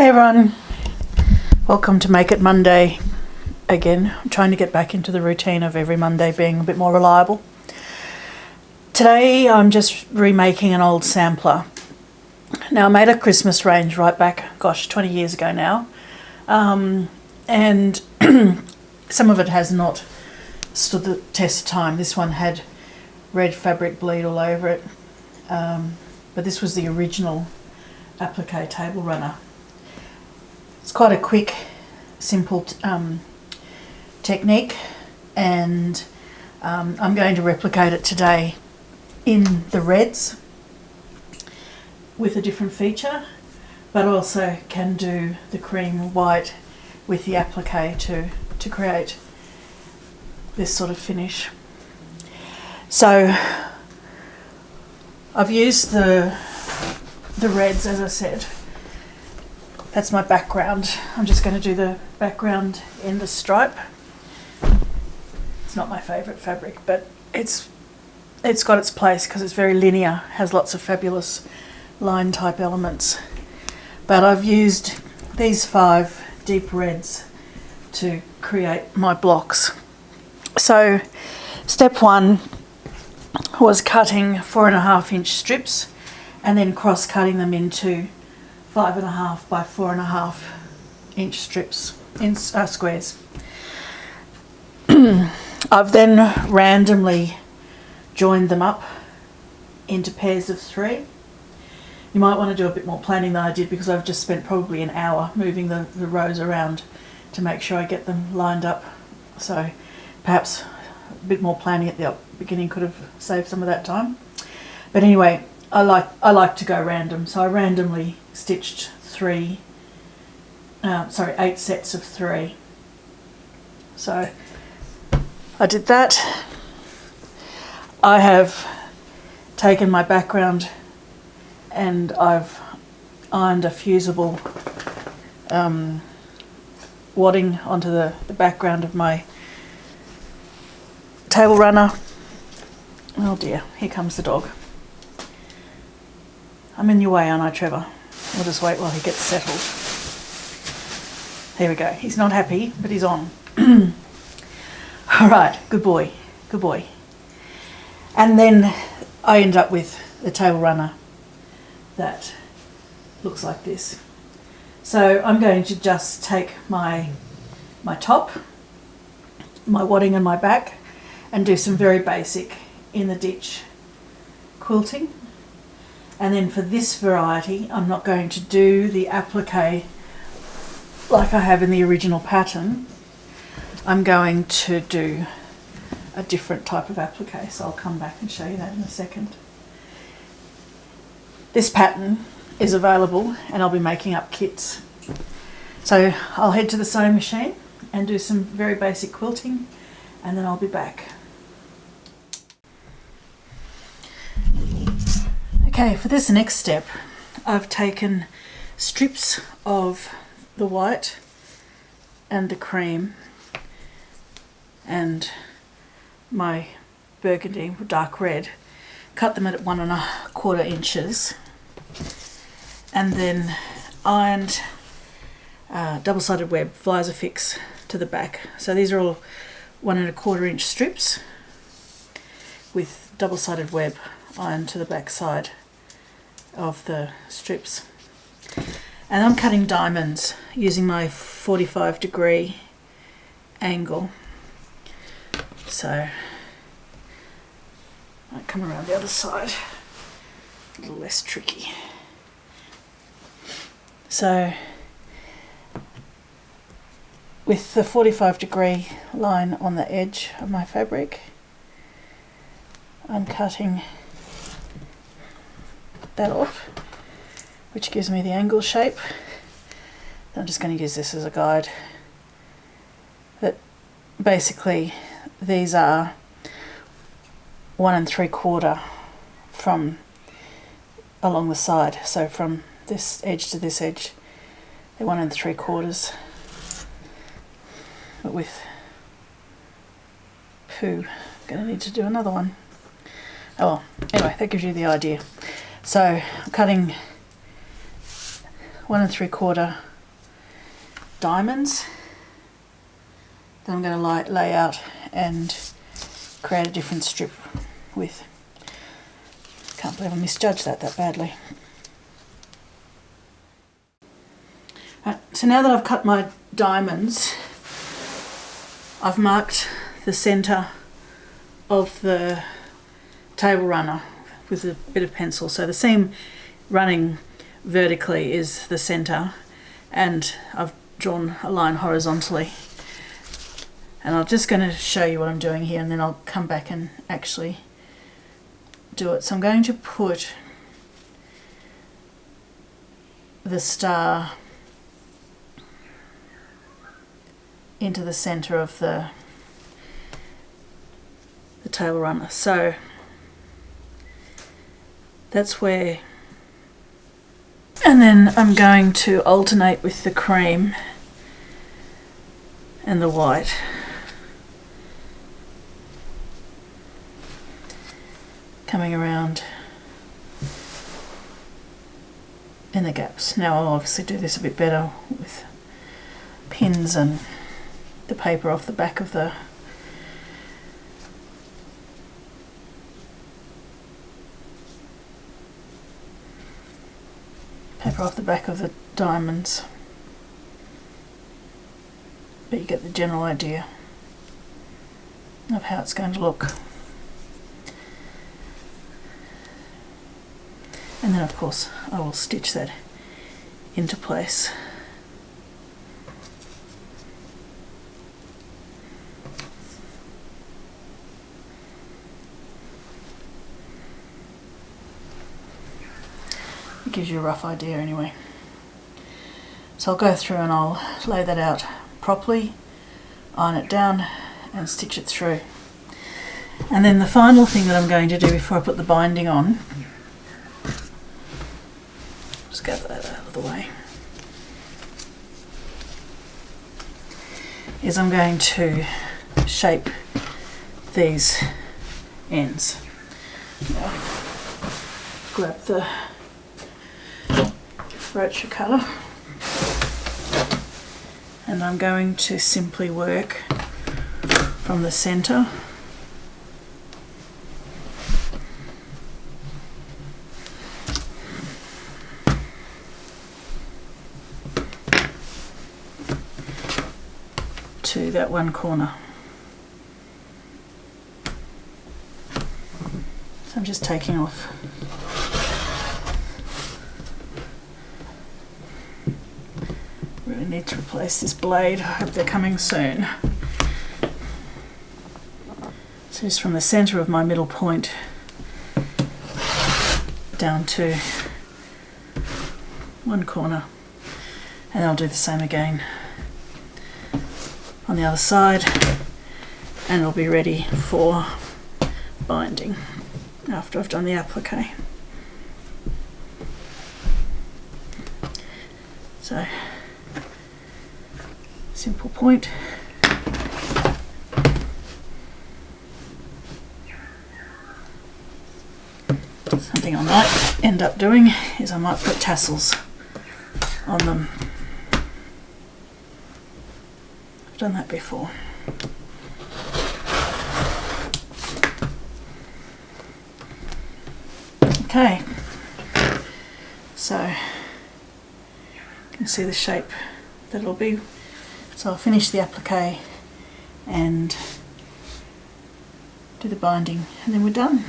Hey everyone, welcome to Make It Monday again. I'm trying to get back into the routine of every Monday being a bit more reliable. Today I'm just remaking an old sampler. Now I made a Christmas range right back, 20 years ago now, and some of it has not stood the test of time. This one had red fabric bleed all over it, but this was the original applique table runner. It's quite a quick, simple technique, and I'm going to replicate it today in the reds with a different feature, but also can do the cream white with the applique to create this sort of finish. So I've used the reds, as I said. That's my background. I'm just going to do the background in the stripe. It's not my favourite fabric, but it's got its place because it's very linear, has lots of fabulous line type elements. But I've used these 5 deep reds to create my blocks. So step 1 was cutting 4.5 inch strips and then cross cutting them into 5.5 by 4.5 inch strips in squares. I've then randomly joined them up into pairs of 3. You might want to do a bit more planning than I did because I've just spent probably an hour moving the rows around to make sure I get them lined up. So perhaps a bit more planning at the beginning could have saved some of that time. But anyway, I like to go random, so I randomly stitched 8 sets of 3. So I did that. I have taken my background and I've ironed a fusible wadding onto the background of my table runner. Oh dear, here comes the dog. I'm in your way, aren't I, Trevor? We'll just wait while he gets settled. There we go. He's not happy, but he's on. All right, good boy, good boy. And then I end up with the table runner that looks like this. So I'm going to just take my top, my wadding and my back, and do some very basic in the ditch quilting. And then for this variety, I'm not going to do the applique like I have in the original pattern. I'm going to do a different type of applique, so I'll come back and show you that in a second. This pattern is available and I'll be making up kits. So I'll head to the sewing machine and do some very basic quilting, and then I'll be back. Okay, for this next step, I've taken strips of the white and the cream and my burgundy, dark red, cut them at 1.25 inches, and then ironed double-sided web Vlisa-Fix to the back. So these are all 1.25 inch strips with double-sided web ironed to the back side of the strips. And I'm cutting diamonds using my 45-degree angle. So I come around the other side, a little less tricky. So with the 45-degree line on the edge of my fabric, I'm cutting that off, which gives me the angle shape. I'm just going to use this as a guide. That basically these are 1 3/4 from along the side. So from this edge to this edge, they're 1 3/4. But with poo, I'm going to need to do another one. Oh well, anyway, that gives you the idea. So I'm cutting 1 3/4 diamonds that I'm going to lay out and create a different strip with. Can't believe I misjudged that badly. Right, so now that I've cut my diamonds, I've marked the centre of the table runner with a bit of pencil. So the seam running vertically is the centre, and I've drawn a line horizontally. And I'm just going to show you what I'm doing here, and then I'll come back and actually do it. So I'm going to put the star into the centre of the table runner. So that's where, and then I'm going to alternate with the cream and the white. Coming around in the gaps. Now I'll obviously do this a bit better with pins and the paper off the back of the diamonds, but you get the general idea of how it's going to look. And then of course I will stitch that into place. It gives you a rough idea anyway. So I'll go through and I'll lay that out properly, iron it down and stitch it through. And then the final thing that I'm going to do before I put the binding on, just get that out of the way, is I'm going to shape these ends. Now, grab the broacher cutter, and I'm going to simply work from the centre to that one corner. So I'm just taking off need to replace this blade. I hope they're coming soon. So just from the centre of my middle point down to one corner, and I'll do the same again on the other side, and it'll be ready for binding after I've done the applique. So simple point. Something I might end up doing is I might put tassels on them. I've done that before. Okay, so you can see the shape that it'll be. So I'll finish the applique and do the binding, and then we're done.